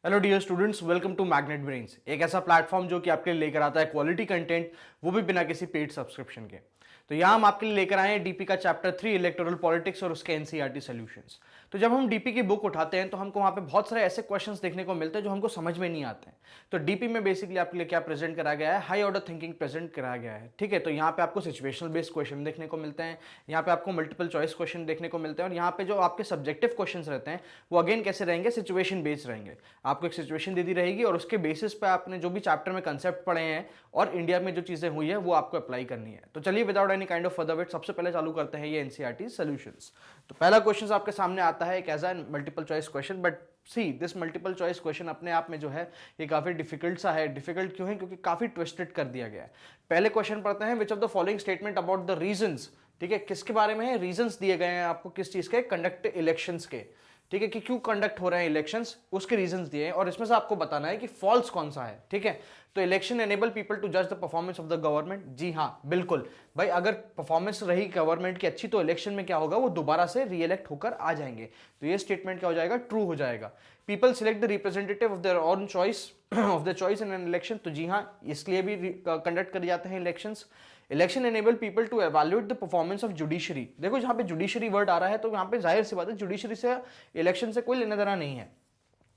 Hello dear students, welcome to Magnet Brains, एक ऐसा platform जो कि आपके लिए लेकर आता है क्वालिटी कंटेंट, वो भी बिना किसी पेड सब्सक्रिप्शन के। तो यहाँ हम आपके लिए लेकर आए हैं डीपी का चैप्टर 3 इलेक्टोरल पॉलिटिक्स और उसके एनसीईआरटी सॉल्यूशंस। तो जब हम डीपी की बुक उठाते हैं तो हमको वहाँ पे बहुत सारे ऐसे क्वेश्चंस देखने को मिलते हैं जो हमको समझ में नहीं आते हैं। तो डीपी में बेसिकली आपके लिए क्या प्रेजेंट करा गया है, हाई ऑर्डर थिंकिंग प्रेजेंट कराया गया है। ठीक है, तो यहाँ पे आपको सिचुएशनल बेस्ड क्वेश्चन देखने को मिलते हैं, यहाँ पे आपको मल्टीपल चॉइस क्वेश्चन देखने को मिलते हैं, और यहाँ पे जो आपके सब्जेक्टिव क्वेश्चन रहते हैं वो अगेन कैसे रहेंगे, सिचुएशन बेस्ड रहेंगे। आपको एक सिचुएशन दे दी रहेगी और उसके बेसिस पे आपने जो भी चैप्टर में कंसेप्ट पढ़े हैं और इंडिया में जो चीजें हुई है वो आपको अप्लाई करनी है। तो चलिए without any kind of further wait सबसे पहले चालू करते हैं ये एनसीईआरटी सॉल्यूशंस। तो पहला क्वेश्चन आपके सामने आता है एक as an multiple choice question, but see this multiple choice question अपने आप में जो है ये काफी डिफिकल्ट सा है। डिफिकल्ट क्यों है? क्योंकि काफी ट्विस्टेड कर दिया गया है। पहले क्वेश्चन पढ़ते हैं, which of the following statement about the reasons. ठीक है, किसके बारे में है? रीजंस दिए गए हैं आपको किस चीज के, कंडक्ट इलेक्शंस के। ठीक है, कि क्यों कंडक्ट हो रहे हैं इलेक्शंस, उसके रीजंस दिए हैं और इसमें से आपको बताना है कि फॉल्स कौन सा है। ठीक है, तो इलेक्शन एनेबल पीपल टू जज the performance of the government. जी हाँ, बिल्कुल भाई, अगर परफॉर्मेंस रही गवर्नमेंट की अच्छी तो इलेक्शन में क्या होगा, वो दोबारा से रीइलेक्ट होकर आ जाएंगे। तो ये स्टेटमेंट क्या हो जाएगा, ट्रू हो जाएगा। People select the representative of their own choice of the choice in an election. तो जी हाँ, इसलिए भी कंडक्ट करे जाते हैं elections. Election enable people to evaluate the performance of judiciary. देखो जहां पे जुडिशरी वर्ड आ रहा है तो यहाँ पे जाहिर सी बात है जुडिशरी से इलेक्शन से कोई लेना देना नहीं है।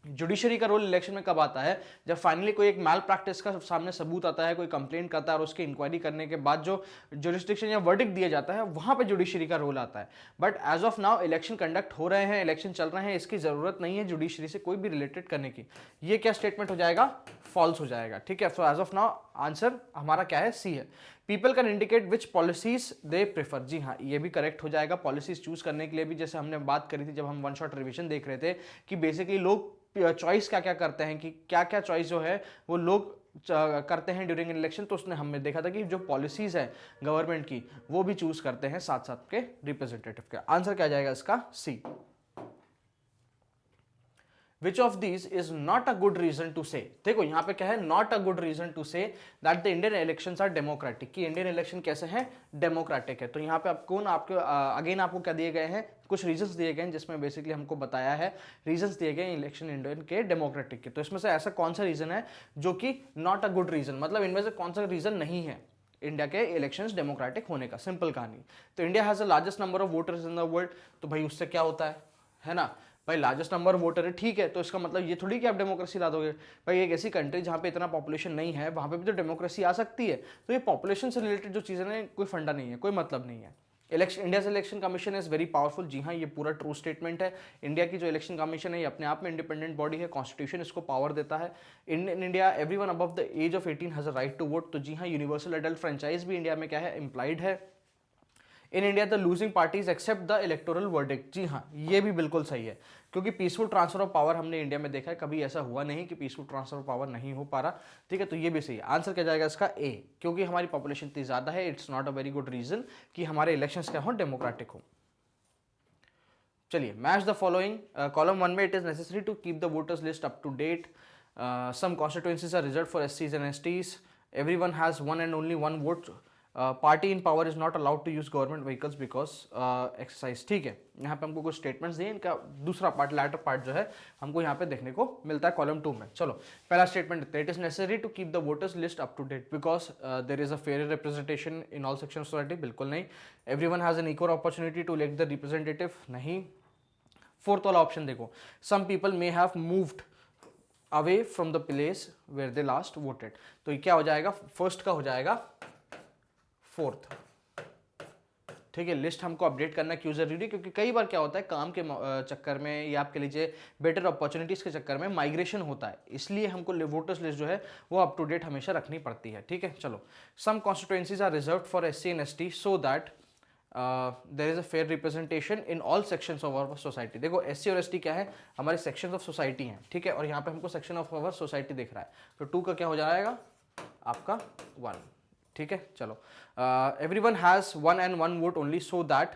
जुडिशरी का रोल इलेक्शन में कब आता है, जब फाइनली कोई एक मैल प्रैक्टिस का सामने सबूत आता है, कोई कंप्लेंट करता है और उसकी इंक्वायरी करने के बाद जो जुरिस्डिक्शन या वर्डिक्ट दिया जाता है वहां पे जुडिशरी का रोल आता है। But as of now election conduct हो रहे हैं, इलेक्शन चल रहे हैं, इसकी जरूरत नहीं है जुडिशरी से कोई भी रिलेटेड करने की। ये क्या स्टेटमेंट हो जाएगा, फॉल्स हो जाएगा। ठीक है, so as of now answer हमारा क्या है, सी है। People can indicate which policies they prefer. जी हाँ, ये भी करेक्ट हो जाएगा। पॉलिसीज चूज करने के लिए भी जैसे हमने बात करी थी जब हम वन शॉट रिविजन देख रहे थे कि बेसिकली लोग चॉइस क्या क्या करते हैं, कि क्या क्या चॉइस जो है वो लोग करते हैं ड्यूरिंग इलेक्शन। तो उसने हमने देखा था कि जो पॉलिसीज है गवर्नमेंट की वो भी चूज करते हैं साथ साथ के रिप्रेजेंटेटिव के। आंसर क्या जाएगा इसका, सी। Which of these is not a good reason to say। देखो यहाँ पे क्या है, not a good reason to say that the Indian elections are democratic, कि इंडियन इलेक्शन कैसे हैं, डेमोक्रेटिक है। तो यहाँ पे आपको ना आपके अगेन आपको क्या दिए गए हैं, कुछ रीजंस दिए गए हैं जिसमें बेसिकली हमको बताया है, रीजंस दिए गए इलेक्शन इंडियन के डेमोक्रेटिक के। तो इसमें से ऐसा कौन सा रीजन है जो कि नॉट अ गुड रीजन, मतलब इनमें से कौन सा रीजन नहीं है इंडिया के इलेक्शंस डेमोक्रेटिक होने का। सिंपल कहानी। तो India has the largest number of voters in the world. तो भाई उससे क्या होता है ना भाई, लार्जेस्ट नंबर वोटर है, ठीक है, तो इसका मतलब ये थोड़ी कि आप डेमोक्रेसी ला दोगे। भाई एक ऐसी कंट्री जहां पे इतना पॉपुलेशन नहीं है वहां पे भी तो डेमोक्रेसी आ सकती है। तो ये पॉपुलेशन से रिलेटेड जो चीजें हैं कोई फंडा नहीं है, कोई मतलब नहीं है। Election, India election commission is very powerful. जी हाँ, ये पूरा ट्रू स्टेटमेंट है। इंडिया की जो इलेक्शन कमीशन है ये अपने आप में इंडिपेंडेंट बॉडी है, कॉन्स्टिट्यूशन इसको पावर देता है। In India everyone above the age of 18 has a right to vote. तो जी हाँ, यूनिवर्सल एडल्ट फ्रेंचाइज भी इंडिया में क्या है, इंप्लाइड है। In India the losing parties accept the electoral verdict. जी हाँ, ये भी बिल्कुल सही है, क्योंकि पीसफुल ट्रांसफर ऑफ पावर हमने इंडिया में देखा है, कभी ऐसा हुआ नहीं कि पीसफुल ट्रांसफर ऑफ पावर नहीं हो पा रहा। ठीक है, तो ये भी सही है। आंसर क्या जाएगा इसका, ए, क्योंकि हमारी पॉपुलेशन इतनी ज्यादा है। It's not a very good reason कि हमारे इलेक्शंस क्या हो, डेमोक्रेटिक हो। चलिए, मैच द फॉलोइंग। कॉलम 1 में it is necessary to keep the voters list up to date. Some constituencies are reserved for एससीज and STs. Everyone has one and only one vote. Party in power is not allowed to use government vehicles because exercise. ठीक है, यहाँ पे हमको कुछ statements दिए, इनका दूसरा पार्ट, लैटर पार्ट जो है हमको यहाँ पे देखने को मिलता है कॉलम 2 में। चलो पहला स्टेटमेंट देते हैं, it is necessary to keep the voters list up to date because there is a fair representation in all section of society. बिल्कुल नहीं। Everyone has an equal opportunity to elect the representative. नहीं। Fourth वाला option देखो, some people may have moved away from the place where they last voted. तो ये क्या हो जाएगा, फर्स्ट का हो जाएगा फोर्थ। ठीक है, लिस्ट हमको अपडेट करना क्यों जरूरी है, क्योंकि कई बार क्या होता है काम के चक्कर में या आपके लीजिए बेटर अपॉर्चुनिटीज के चक्कर में माइग्रेशन होता है, इसलिए हमको वोटर्स लिस्ट जो है वो अप टू डेट हमेशा रखनी पड़ती है। ठीक है, चलो, some constituencies are reserved for SC and ST so that there is a fair representation in all sections of our society. देखो एससी और एसटी क्या है, हमारे सेक्शंस ऑफ सोसाइटी हैं। ठीक है, और यहाँ पे हमको सेक्शन ऑफ आवर सोसाइटी दिख रहा है, तो 2 का क्या हो जाएगा आपका 1। ठीक है, चलो, everyone has one and one vote only so that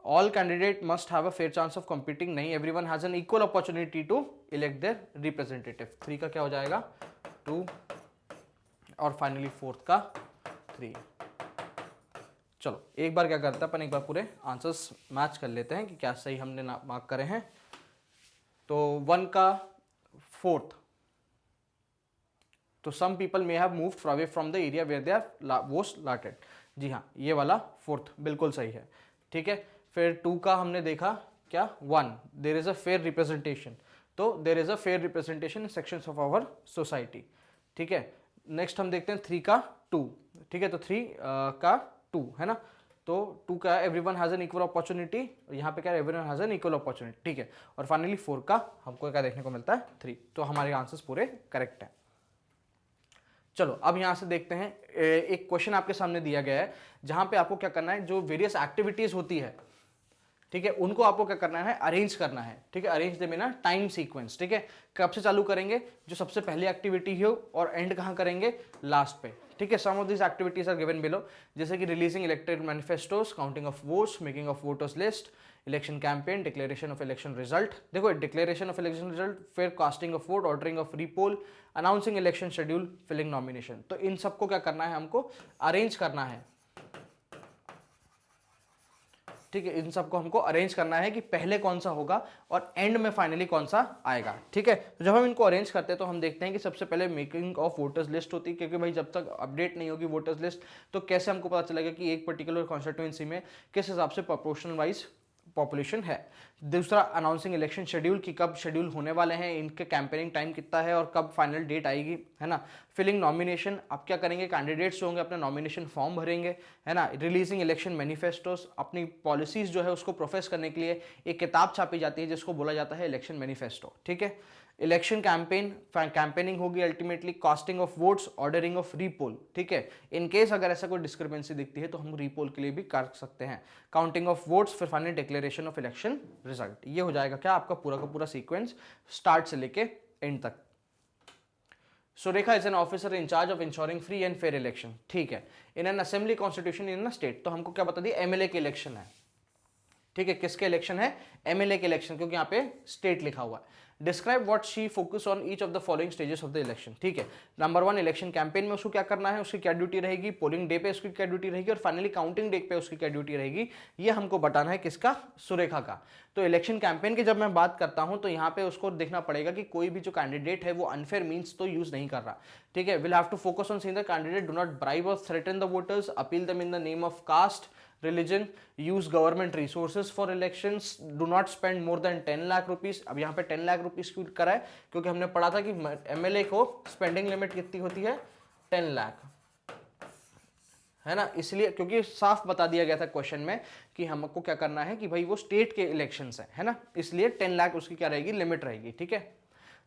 all candidate must have a fair chance of competing. नहीं, everyone has an equal opportunity to elect their representative. 3 का क्या हो जाएगा 2, और फाइनली फोर्थ का 3। चलो एक बार क्या करते हैं अपन, एक बार पूरे आंसर्स मैच कर लेते हैं कि क्या सही हमने मार्क करे हैं। तो 1 का 4th तो some people may have moved away from the area where they are वोस्ट लाटेड। जी हाँ, ये वाला फोर्थ बिल्कुल सही है। ठीक है, फिर 2 का हमने देखा क्या, 1 there is a fair representation, तो there is a fair representation in sections of our society. ठीक है, नेक्स्ट हम देखते हैं 3 का 2। ठीक है, तो 3 का 2 है ना, तो 2 का everyone has an equal opportunity, यहाँ पे क्या everyone has an equal opportunity. ठीक है, और फाइनली 4 का हमको क्या देखने को मिलता है, 3। तो हमारे आंसर्स पूरे करेक्ट हैं। चलो अब यहां से देखते हैं, एक क्वेश्चन आपके सामने दिया गया है जहां पे आपको क्या करना है, जो वेरियस एक्टिविटीज होती है, ठीक है, उनको आपको क्या करना है, अरेंज करना है। ठीक है, अरेंज दे बिना टाइम सीक्वेंस। ठीक है, कब से चालू करेंगे, जो सबसे पहली एक्टिविटी हो, और एंड कहां करेंगे, लास्ट पे। ठीक है, some of this activities are given below, जैसे कि releasing elected manifestos, counting of votes, making of voters list, election campaign, declaration of election result. देखो डिक्लेरेशन ऑफ इलेक्शन रिजल्ट, फिर casting of vote, ordering of repoll, announcing election schedule, filling nomination. तो इन सबको क्या करना है, हमको arrange करना है। ठीक है, इन सबको हमको अरेंज करना है कि पहले कौन सा होगा और एंड में फाइनली कौन सा आएगा। ठीक है, तो जब हम इनको अरेंज करते हैं तो हम देखते हैं कि सबसे पहले मेकिंग ऑफ वोटर्स लिस्ट होती है, क्योंकि भाई जब तक अपडेट नहीं होगी वोटर्स लिस्ट तो कैसे हमको पता चलेगा कि एक पर्टिकुलर कॉन्स्टिट्यूएंसी में किस हिसाब से प्रोपोर्शनल वाइज पॉपुलेशन है। दूसरा, अनाउंसिंग इलेक्शन शेड्यूल कि कब शेड्यूल होने वाले हैं, इनके कैंपेनिंग टाइम कितना है और कब फाइनल डेट आएगी, है ना। फिलिंग नॉमिनेशन, आप क्या करेंगे, कैंडिडेट्स जो होंगे अपना नॉमिनेशन फॉर्म भरेंगे, है ना। रिलीजिंग इलेक्शन मैनिफेस्टोस, अपनी पॉलिसीज जो है उसको प्रोफेस करने के लिए एक किताब छापी जाती है जिसको बोला जाता है इलेक्शन मैनिफेस्टो। ठीक है, इलेक्शन कैंपेनिंग होगी, ultimately casting of votes, ordering of repoll. ठीक है, इन केस अगर ऐसा कोई डिस्क्रिपेंसी दिखती है तो हम रीपोल के लिए भी कर सकते हैं, काउंटिंग ऑफ वोट्स, फिर finally declaration of election result. ये हो जाएगा क्या, आपका पूरा का पूरा सीक्वेंस स्टार्ट से लेके एंड तक। Surekha is an officer in charge of ensuring free and fair election. ठीक है, in an assembly constitution in state, तो हमको क्या बता दिया, एमएलए के इलेक्शन है। ठीक है, किसके इलेक्शन है, एमएलए के इलेक्शन, क्योंकि यहाँ पे स्टेट लिखा हुआ है। Describe what she focus on each of the following stages of the election. ठीक है, नंबर 1 इलेक्शन कैंपेन में उसको क्या करना है, उसकी क्या ड्यूटी रहेगी, पोलिंग डे पे उसकी क्या ड्यूटी रहेगी, और फाइनली काउंटिंग डे पे उसकी क्या ड्यूटी रहेगी, ये हमको बताना है किसका, सुरेखा का। तो इलेक्शन कैंपेन की जब मैं बात करता हूं तो यहाँ पे उसको देखना पड़ेगा कि कोई भी जो कैंडिडेट है वो अनफेयर मीन्स तो यूज नहीं कर रहा। ठीक है, will have to focus on seeing the candidate do not bribe और threaten the voters, appeal them in the name of caste, religion, use government resources for elections, do not spend more than 10 lakh rupees. अब यहाँ पे 10 lakh rupees क्यों करा है, क्योंकि हमने पढ़ा था कि एमएलए को स्पेंडिंग लिमिट कितनी होती है, 10 लाख, है ना। इसलिए क्योंकि साफ बता दिया गया था क्वेश्चन में कि हमको क्या करना है कि भाई वो स्टेट के इलेक्शंस है ना, इसलिए 10 लाख उसकी क्या रहेगी, लिमिट रहेगी। ठीक है,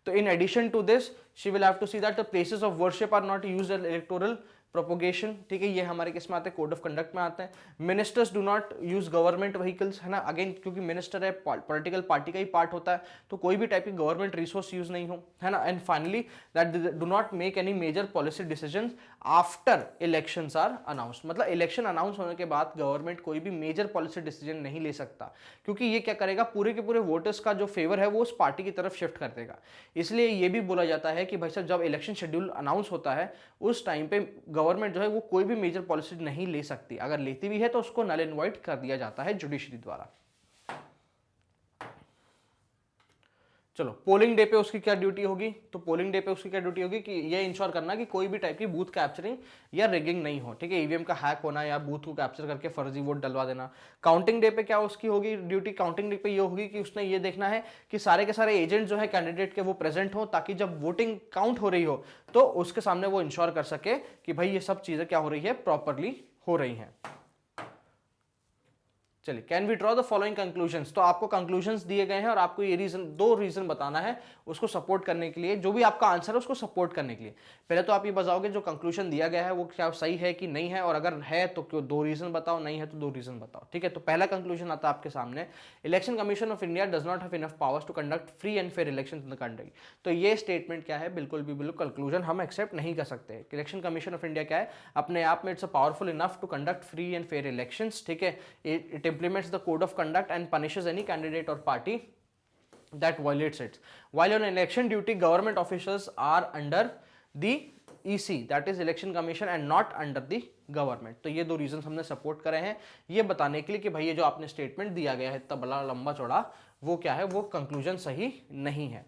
तो in addition to this she will have to see that the places of worship are not used in electoral propagation. ठीक है, ये हमारे किस में आते हैं, कोड ऑफ कंडक्ट में आते हैं। Ministers do not use government vehicles, है ना, अगेन क्योंकि मिनिस्टर है पॉलिटिकल पार्टी का ही पार्ट होता है, तो कोई भी टाइप की गवर्नमेंट रिसोर्स यूज नहीं हो, है ना। And finally that do not make any major policy decision after elections are announced, मतलब इलेक्शन अनाउंस होने के बाद गवर्नमेंट कोई भी मेजर पॉलिसी डिसीजन नहीं ले सकता, क्योंकि ये क्या करेगा, पूरे के पूरे वोटर्स का जो फेवर है वो उस पार्टी की तरफ शिफ्ट कर देगा। इसलिए ये भी बोला जाता है कि भाई साहब जब इलेक्शन शेड्यूल अनाउंस होता है उस टाइम पे गवर्नमेंट जो है वो कोई भी मेजर पॉलिसी नहीं ले सकती, अगर लेती भी है तो उसको नल एंड वॉइड कर दिया जाता है जुडिशरी द्वारा। चलो, पोलिंग डे पे उसकी क्या ड्यूटी होगी, तो पोलिंग डे पे उसकी क्या ड्यूटी होगी कि ये इंश्योर करना कि कोई भी टाइप की बूथ कैप्चरिंग या रिगिंग नहीं हो। ठीक है, ईवीएम का हैक होना या बूथ को कैप्चर करके फर्जी वोट डलवा देना। काउंटिंग डे पे क्या उसकी होगी ड्यूटी, काउंटिंग डे पे ये होगी कि उसने ये देखना है कि सारे के सारे एजेंट जो है कैंडिडेट के वो प्रेजेंट हो, ताकि जब वोटिंग काउंट हो रही हो तो उसके सामने वो इंश्योर कर सके कि भाई ये सब चीजें क्या हो रही है, प्रॉपरली हो रही हैं। चलिए, can we draw the following conclusions, तो आपको कंक्लूजन्स दिए गए हैं और आपको ये रीजन, दो रीजन बताना है उसको सपोर्ट करने के लिए, जो भी आपका आंसर है उसको सपोर्ट करने के लिए। पहले तो आप ये बताओगे जो कंक्लूजन दिया गया है वो क्या सही है कि नहीं है, और अगर है तो क्यों, 2 रीजन बताओ, नहीं है तो 2 रीजन बताओ। ठीक है, तो पहला कंक्लूजन आता है आपके सामने, election commission of India does not have enough powers to conduct free and fair election in the country. तो ये स्टेटमेंट क्या है, बिल्कुल भी बिल्कुल कंक्लूजन हम एक्सेप्ट नहीं कर सकते। इलेक्शन कमीशन ऑफ इंडिया क्या है, अपने आप में it's powerful enough to conduct free and fair elections. ठीक है, it implements the code of conduct and punishes any candidate or party that violates it. While on election duty, government officials are under the EC, that is Election Commission, and not under the government. तो ये 2 reason हमने support करे हैं ये बताने के लिए कि भाई ये जो आपने स्टेटमेंट दिया गया है इतना बड़ा लंबा चौड़ा, वो क्या है, वो कंक्लूजन सही नहीं है।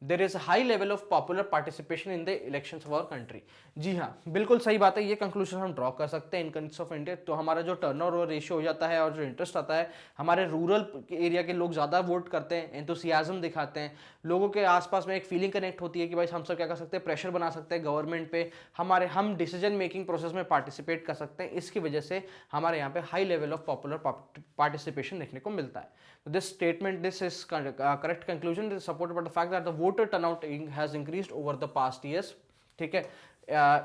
There is high level of popular participation in the elections of our country. जी हाँ, बिल्कुल सही बात है, ये कंक्लूजन हम ड्रॉ कर सकते हैं इन कंट्रीज ऑफ इंडिया। तो हमारा जो टर्नओवर रेशियो हो जाता है और जो इंटरेस्ट आता है, हमारे रूरल एरिया के लोग ज़्यादा वोट करते हैं, एंथुसियाज्म दिखाते हैं, लोगों के आसपास में एक फीलिंग कनेक्ट होती है कि भाई हम सब क्या कर सकते हैं, प्रेशर बना सकते हैं गवर्नमेंट पे, हम डिसीजन मेकिंग प्रोसेस में पार्टिसिपेट कर सकते हैं। इसकी वजह से हमारे यहाँ पे high level of popular participation देखने को मिलता है। This statement, this is correct conclusion, is supported by the fact that the voter turnout has increased over the past years. ठीक है,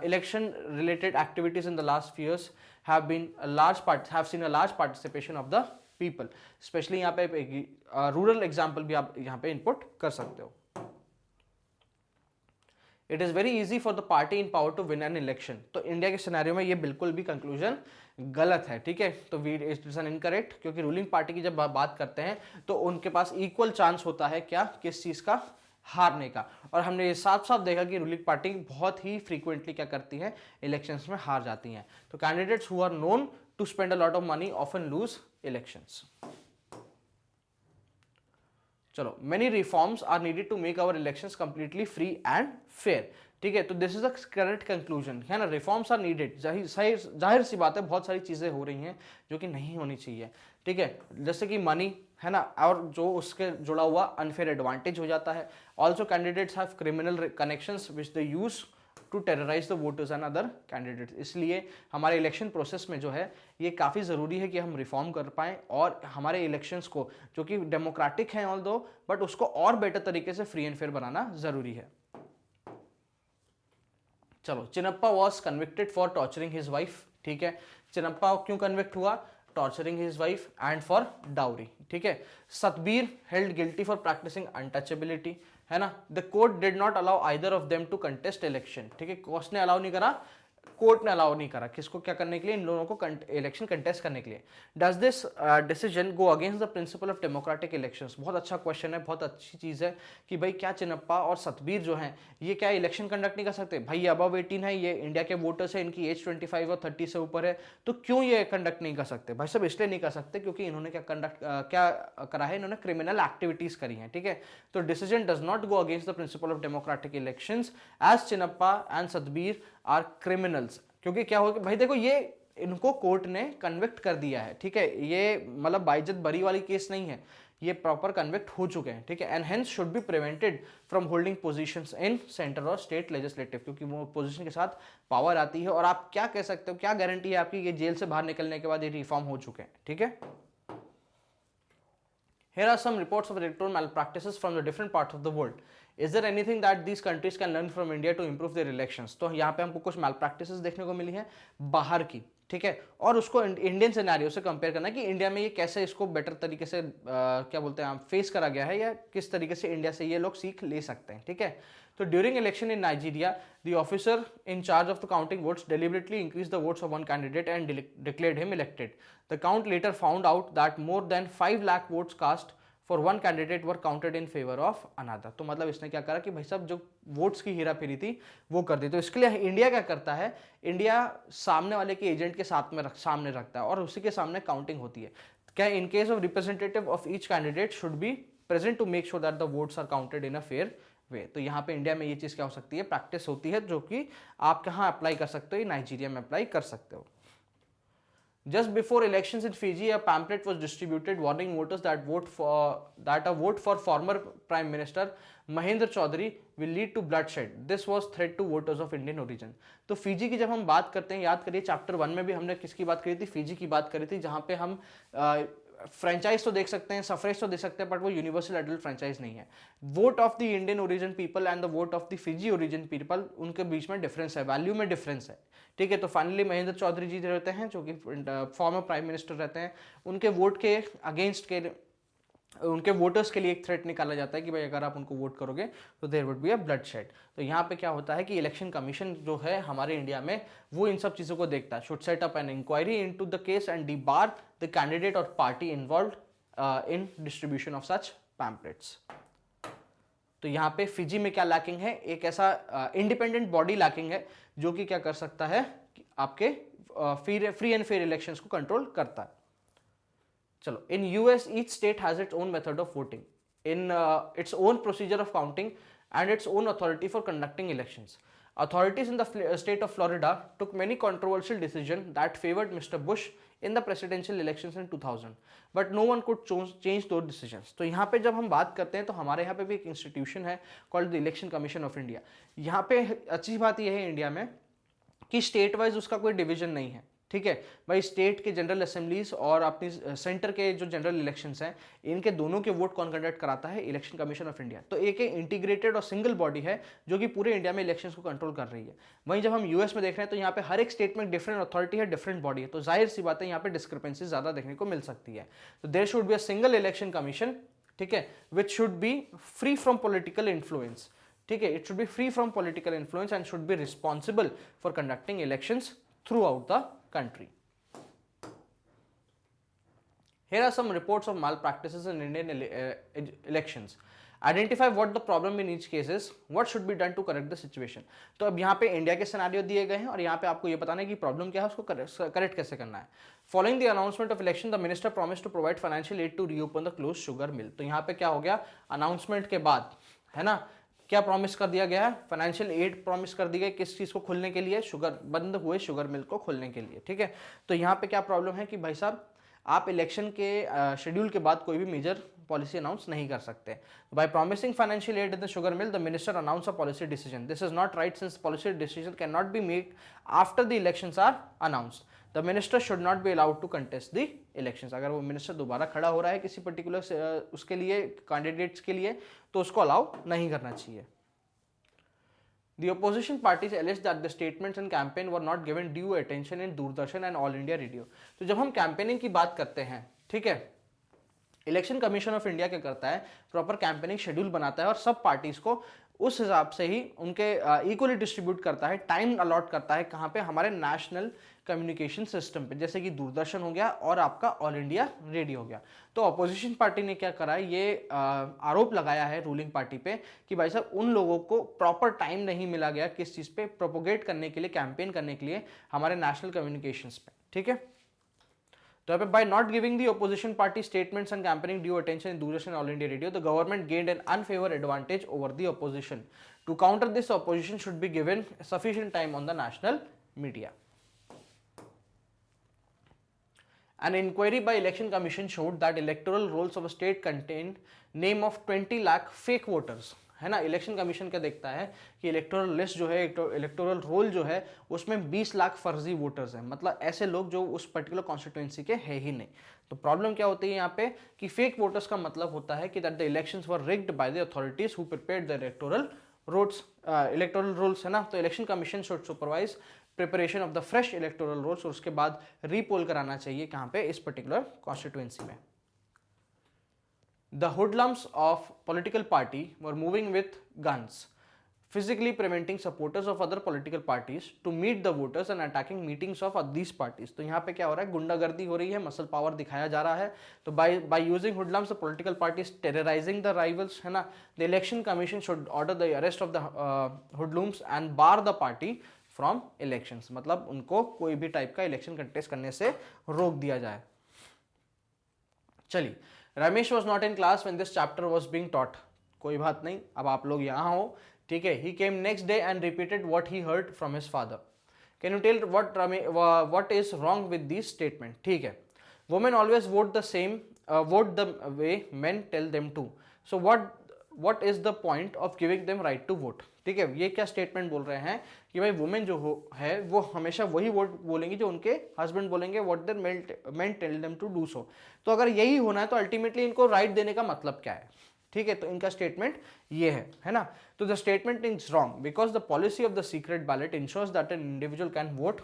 election related activities in the last few years have seen a large participation of the people, especially यहाँ पे rural example भी आप यहाँ पे input कर सकते हो। It is very easy for the party in power to win an election. तो इंडिया के सिनेरियो में ये बिल्कुल भी कंक्लूजन गलत है। ठीक है, तो इट इज एन इनकरेक्ट, क्योंकि रूलिंग पार्टी की जब बात करते हैं तो उनके पास इक्वल चांस होता है क्या, किस चीज का, हारने का। और हमने ये साफ साफ देखा कि रूलिंग पार्टी बहुत ही फ्रीक्वेंटली क्या करती है, इलेक्शंस में हार जाती हैं। तो candidates who are known to spend a lot of money often lose elections. चलो, many reforms are needed to make our elections completely free and fair. ठीक है, तो this is a correct conclusion, है ना, रिफॉर्म्स आर नीडेड। जाहिर सी बात है, बहुत सारी चीजें हो रही हैं जो कि नहीं होनी चाहिए। ठीक है, जैसे कि मनी, है ना, और जो उसके जुड़ा हुआ अनफेयर एडवांटेज हो जाता है। Also candidates have criminal connections which they use to terrorise the voters and other candidates. इसलिए हमारे इलेक्शन प्रोसेस में जो है ये काफ़ी ज़रूरी है कि हम रिफॉर्म कर पाएँ और हमारे इलेक्शंस को, जो कि डेमोक्रेटिक हैं ऑल दो, बट उसको और बेटर तरीके से फ्री एंड फेयर बनाना ज़रूरी है। चलो, Chinnappa was convicted for torturing his wife. ठीक है, चिनप्पा क्यों कन्विक्ट हुआ, torturing his wife and for dowry. ठीक है, Satbir held guilty for practising untouchability, है ना। The court did not allow either of them to contest election. ठीक है, कोर्ट ने अलाउ नहीं करा, कोर्ट ने अलाउ नहीं करा किसको क्या करने के लिए, इन लोगों को इलेक्शन कंटेस्ट करने के लिए। Does this decision go against the principle of democratic elections. बहुत अच्छा क्वेश्चन है, बहुत अच्छी चीज़ है कि भाई क्या चिनप्पा और सतबीर जो हैं ये क्या इलेक्शन कंडक्ट नहीं कर सकते। भाई ये अबव 18 है, ये इंडिया के वोटर्स है, इनकी एज 25 और 30 से ऊपर है, तो क्यों ये कंडक्ट नहीं कर सकते। भाई सब इसलिए नहीं कर सकते क्योंकि इन्होंने क्या करा है, इन्होंने क्रिमिनल एक्टिविटीज़ करी हैं। ठीक है, तो decision does not go against the principle of democratic elections as Chinnappa and Satbir are criminals. क्योंकि क्या होगा भाई, देखो ये इनको कोर्ट ने कन्विक्ट कर दिया है। ठीक है, ये मतलब बाइज्जत बरी वाली केस नहीं है, ये प्रॉपर कन्विक्ट हो चुके हैं। ठीक है, and hence should be prevented from holding positions in centre और स्टेट लेजिस्लेटिव, क्योंकि वो पोजीशन के साथ पावर आती है। और आप क्या कह सकते हो, क्या गारंटी है आपकी, ये जेल से बाहर निकलने के बाद ये रिफॉर्म हो चुके हैं। ठीक है, here are some reports of electoral malpractices from the different parts of the world. Is there anything that these countries can learn from India to improve their elections? तो यहाँ पे हमको कुछ malpractices देखने को मिली हैं बाहर की। ठीक है, और उसको इंडियन सिनेरियो से कंपेयर करना कि इंडिया में ये कैसे इसको बेटर तरीके से क्या बोलते हैं फेस करा गया है, या किस तरीके से इंडिया से ये लोग सीख ले सकते हैं। ठीक है, तो during election in Nigeria the officer in charge of the counting votes deliberately increase the votes of one candidate and declared him elected. The court later found out that more than 5 lakh votes cast for one candidate were counted in favour of another. तो मतलब इसने क्या करा कि भाई साहब जो votes की हेरा फेरी थी वो कर दी। तो इसके लिए इंडिया क्या करता है, इंडिया सामने वाले के एजेंट के सामने रखता है और उसी के सामने काउंटिंग होती है। क्या in case of representative of each candidate should be present to make sure that the votes are counted in a fair way. तो यहाँ पे इंडिया में ये चीज़ क्या हो सकती है, प्रैक्टिस होती है, जो कि आप कहाँ अप्लाई कर सकते हो, नाइजीरिया में अप्लाई कर सकते हो। Just before elections in Fiji, a pamphlet was distributed warning voters that a vote for former Prime Minister Mahendra Chaudhary will lead to bloodshed. This was threat to voters of Indian origin. तो Fiji की जब हम बात करते हैं, याद करिए chapter 1 में भी हमने किसकी बात करी थी, फिजी की बात करी थी, जहाँ पे हम फ्रेंचाइज तो देख सकते हैं, सफरेज तो देख सकते हैं, बट वो यूनिवर्सल एडल्ट फ्रेंचाइज नहीं है। Vote of the Indian origin people and the vote of the Fiji origin people, उनके बीच में डिफरेंस है, वैल्यू में डिफरेंस है। ठीक है, तो फाइनली महेंद्र चौधरी जी रहते हैं जो कि फॉर्मर प्राइम मिनिस्टर रहते हैं, उनके वोट के अगेंस्ट के उनके वोटर्स के लिए एक थ्रेट निकाला जाता है कि भाई अगर आप उनको वोट करोगे तो there would be a bloodshed. तो यहाँ पे क्या होता है कि इलेक्शन कमीशन जो है हमारे इंडिया में वो इन सब चीज़ों को देखता है, should set up an inquiry into the case and debar the candidate और party involved in distribution of such pamphlets. तो यहाँ पे फिजी में क्या लैकिंग है, एक ऐसा इंडिपेंडेंट बॉडी लैकिंग है जो कि क्या कर सकता है कि आपके फ्री एंड फेयर इलेक्शंस को कंट्रोल करता है। चलो, in US each state has its own method of voting, in its own procedure of counting and its own authority for conducting elections. Authorities in the state of Florida took many controversial decisions that favored Mr. Bush in the presidential elections in 2000, but no one could change those decisions. तो यहाँ पे जब हम बात करते हैं तो हमारे यहाँ पे भी एक इंस्टीट्यूशन है called the election commission of India. यहाँ पे अच्छी बात यह है इंडिया में कि स्टेट वाइज उसका कोई डिवीजन नहीं है. ठीक है भाई, स्टेट के जनरल असेंबलीज और अपनी सेंटर के जो जनरल इलेक्शंस हैं, इनके दोनों के वोट कौन कंडक्ट कराता है? Election commission of India. तो एक इंटीग्रेटेड और सिंगल बॉडी है जो कि पूरे इंडिया में इलेक्शंस को कंट्रोल कर रही है. वहीं जब हम यूएस में देख रहे हैं तो यहाँ पे हर एक स्टेट में डिफरेंट अथॉरिटी है, डिफरेंट बॉडी है, तो जाहिर सी बात है यहाँ पे डिस्क्रिपेंसी ज्यादा देखने को मिल सकती है. तो there should be a single election commission, ठीक है, which should be free from political influence. ठीक है, it should be free from political influence and should be responsible for conducting elections throughout the country. Here are some reports of malpractices in Indian elections. Identify what the problem in each case is. What should be done to correct the situation. तो अब यहाँ पे India के scenario दिए गए हैं और यहाँ पे आपको ये बताना है कि प्रॉब्लम क्या है, उसको करेक्ट कैसे करना है. Following the announcement of election, the minister promised to provide financial aid to reopen the closed sugar mill. तो यहाँ पे क्या हो गया, अनाउंसमेंट के बाद, है ना, क्या प्रॉमिस कर दिया गया है? फाइनेंशियल एड प्रॉमिस कर दी गई. किस चीज को खोलने के लिए? शुगर, बंद हुए शुगर मिल को खोलने के लिए. ठीक है, तो यहाँ पे क्या प्रॉब्लम है कि भाई साहब आप इलेक्शन के शेड्यूल के बाद कोई भी मेजर पॉलिसी अनाउंस नहीं कर सकते. By promising financial aid in the sugar mill, the minister announce a policy decision. This is not right since policy decision can not be made after the elections are announced. The minister should not be allowed to contest the elections. अगर वो minister दोबारा खड़ा हो रहा है किसी particular उसके लिए, कैंडिडेट्स के लिए, तो उसको अलाउ नहीं करना चाहिए. The opposition parties alleged that the statements and campaign were not given due attention in Doordarshan and All India Radio. तो जब हम कैंपेनिंग की बात करते हैं, ठीक है, इलेक्शन कमीशन ऑफ इंडिया क्या करता है, प्रॉपर कैंपेनिंग शेड्यूल बनाता है और सब पार्टीज को उस हिसाब से ही उनके इक्वली डिस्ट्रीब्यूट करता है, टाइम अलॉट करता है. कहाँ पे? हमारे नेशनल कम्युनिकेशन सिस्टम पे, जैसे कि दूरदर्शन हो गया और आपका ऑल इंडिया रेडियो हो गया. तो अपोजिशन पार्टी ने क्या करा, ये आरोप लगाया है रूलिंग पार्टी पे कि भाई साहब उन लोगों को प्रॉपर टाइम नहीं मिला गया किस चीज़ पे, प्रोपोगेट करने के लिए, कैंपेन करने के लिए हमारे नेशनल कम्युनिकेशंस पे. ठीक है, तो यहाँ पे by not giving the opposition party statements and campaigning due attention in Doordarshan and All India Radio, the government gained an unfavored advantage over the opposition. To counter this, opposition should be given sufficient time on the national media. An inquiry by Election Commission showed that electoral rolls of a state contained name of 20 lakh fake voters. है ना, election commission क्या देखता है कि electoral list जो है, electoral roll जो है, उसमें 20 लाख फर्जी वोटर्स हैं, मतलब ऐसे लोग जो उस पर्टिकुलर कॉन्स्टिट्यूएंसी के है ही नहीं. तो प्रॉब्लम क्या होती है यहाँ पे कि फेक वोटर्स का मतलब होता है कि that the elections were rigged by the authorities who prepared the electoral rolls, है ना. तो election commission should supervise preparation of the fresh electoral rolls और उसके बाद रीपोल कराना चाहिए कहाँ पे, इस पर्टिकुलर कॉन्स्टिट्यूएंसी में. The hoodlums of political party were moving with guns, physically preventing supporters of other political parties to meet the voters and attacking meetings of these parties. तो यहाँ पे क्या हो रहा है, गुंडागर्दी हो रही है, मसल पावर दिखाया जा रहा है. तो by using hoodlums, the political parties terrorizing the rivals, है ना. The election commission should order the arrest of the hoodlums and bar the party from elections. मतलब उनको कोई भी टाइप का इलेक्शन कंटेस्ट करने से रोक दिया जाए. चलिए, Ramesh was not in class when this chapter was being taught. कोई बात नहीं, अब आप लोग यहाँ हो, ठीक है. He came next day and repeated what he heard from his father. Can you tell what is wrong with this statement? ठीक है, women always vote the same, vote the way men tell them to. So what is the point of giving them right to vote? ठीक है, ये क्या statement बोल रहे हैं कि भाई वुमेन जो है वो हमेशा वही वोट बोलेंगी जो उनके हस्बैंड बोलेंगे, what their men tell them to do so. तो अगर यही होना है तो अल्टीमेटली इनको राइट देने का मतलब क्या है? ठीक है, तो इनका स्टेटमेंट ये है ना. तो the statement is wrong because the policy of the secret ballot ensures that an individual can vote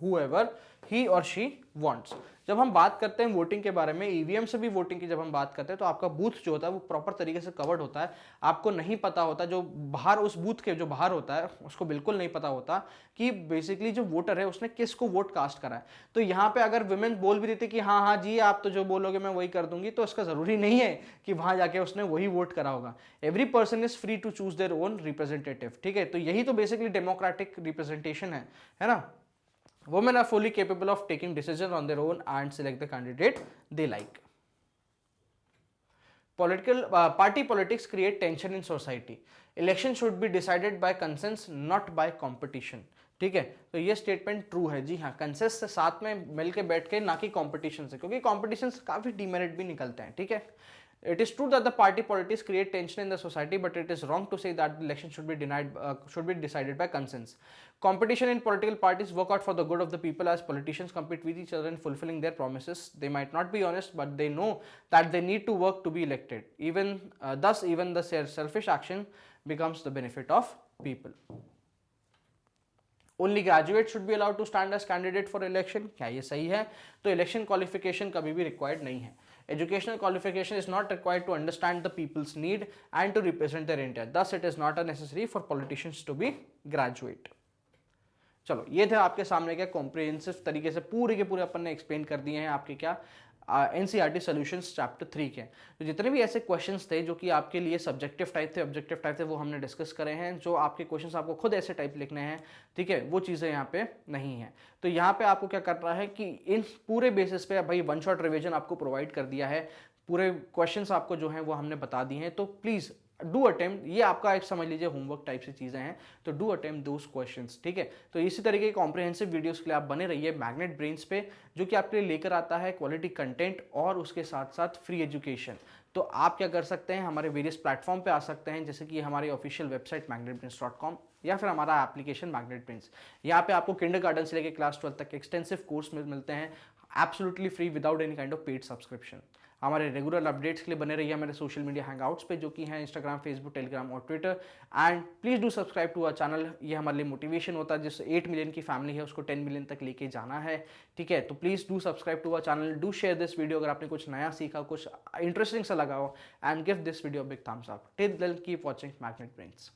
whoever he or she wants. जब हम बात करते हैं वोटिंग के बारे में, ईवीएम से भी वोटिंग की जब हम बात करते हैं तो आपका बूथ जो होता है वो प्रॉपर तरीके से कवर्ड होता है. आपको नहीं पता होता, जो बाहर उस बूथ के जो बाहर होता है उसको बिल्कुल नहीं पता होता कि बेसिकली जो वोटर है उसने किसको वोट कास्ट करा है. तो यहाँ पे अगर वुमेन बोल भी देती कि हाँ हाँ जी आप तो जो बोलोगे मैं वही कर दूंगी, तो इसका जरूरी नहीं है कि वहां जाके उसने वही वोट करा होगा. Every person is free to choose their own representative. ठीक है, तो यही तो बेसिकली डेमोक्रेटिक रिप्रेजेंटेशन है ना. Women are fully capable of taking decisions on their own and select the candidate they like. Political party politics create tension in society. Election should be decided by consensus, not by competition. ठीक है, तो ये statement true है जी हाँ, consensus से साथ में मिलके बैठ के, ना कि कंपटीशन से, क्योंकि कंपटीशन से काफी डिमेरिट भी निकलते हैं। ठीक है, it is true that the party politics create tension in the society, but it is wrong to say that the election should be decided by consensus. Competition in political parties work out for the good of the people, as politicians compete with each other in fulfilling their promises. They might not be honest, but they know that they need to work to be elected. Thus even the selfish action becomes the benefit of people. Only graduates should be allowed to stand as candidate for election. क्या ये सही है? तो election qualification कभी भी required नहीं है। Educational qualification is not required to understand the people's need and to represent their intent. Thus, it is not necessary for politicians to be graduate. चलो, ये थे आपके सामने क्या कॉम्प्रिहेंसिव तरीके से पूरे के पूरे अपन ने एक्सप्लेन कर दिए हैं आपके क्या एनसीईआरटी सॉल्यूशंस चैप्टर 3 के। तो जितने भी ऐसे क्वेश्चंस थे जो कि आपके लिए सब्जेक्टिव टाइप थे, ऑब्जेक्टिव टाइप थे, वो हमने डिस्कस करे हैं। जो आपके क्वेश्चंस आपको खुद ऐसे टाइप लिखने हैं, ठीक है, वो चीज़ें यहाँ पे नहीं है। तो यहाँ पे आपको क्या करना है कि इन पूरे बेसिस पे भाई वन शॉट रिविजन आपको प्रोवाइड कर दिया है, पूरे क्वेश्चंस आपको जो हैं वो हमने बता दिए हैं। तो प्लीज़ डू अटेम्प्ट, ये आपका एक समझ लीजिए होमवर्क टाइप से चीज़ें हैं, तो डू अटेम्प्ट दोस क्वेश्चंस। ठीक है, तो इसी तरीके के कॉम्प्रिहेंसिव वीडियोस के लिए आप बने रहिए मैग्नेट ब्रेन्स पे, जो कि आपके लिए लेकर आता है क्वालिटी कंटेंट और उसके साथ साथ फ्री एजुकेशन। तो आप क्या कर सकते हैं, हमारे वेरियस प्लेटफॉर्म पे आ सकते हैं, जैसे कि हमारी ऑफिशियल वेबसाइट magnetbrains.com या फिर हमारा एप्लीकेशन मैग्नेट ब्रेन्स। यहाँ पे आपको किंडरगार्टन से लेकर क्लास 12 तक एक्सटेंसिव कोर्स मिलते हैं absolutely free without any kind of paid subscription. हमारे रेगुलर अपडेट्स के लिए बने रहिए हमारे सोशल मीडिया हैंगआउट्स पे, जो कि हैं इंस्टाग्राम, फेसबुक, टेलीग्राम और Twitter. And please do subscribe to our channel. ये हमारे लिए मोटिवेशन होता है, जिस 8 मिलियन की फैमिली है उसको 10 मिलियन तक लेके जाना है। ठीक है, तो please do subscribe to our channel, do share this video अगर आपने कुछ नया सीखा, कुछ इंटरेस्टिंग सा लगा हो, and give this video big thumbs up. Till then keep watching magnet brains.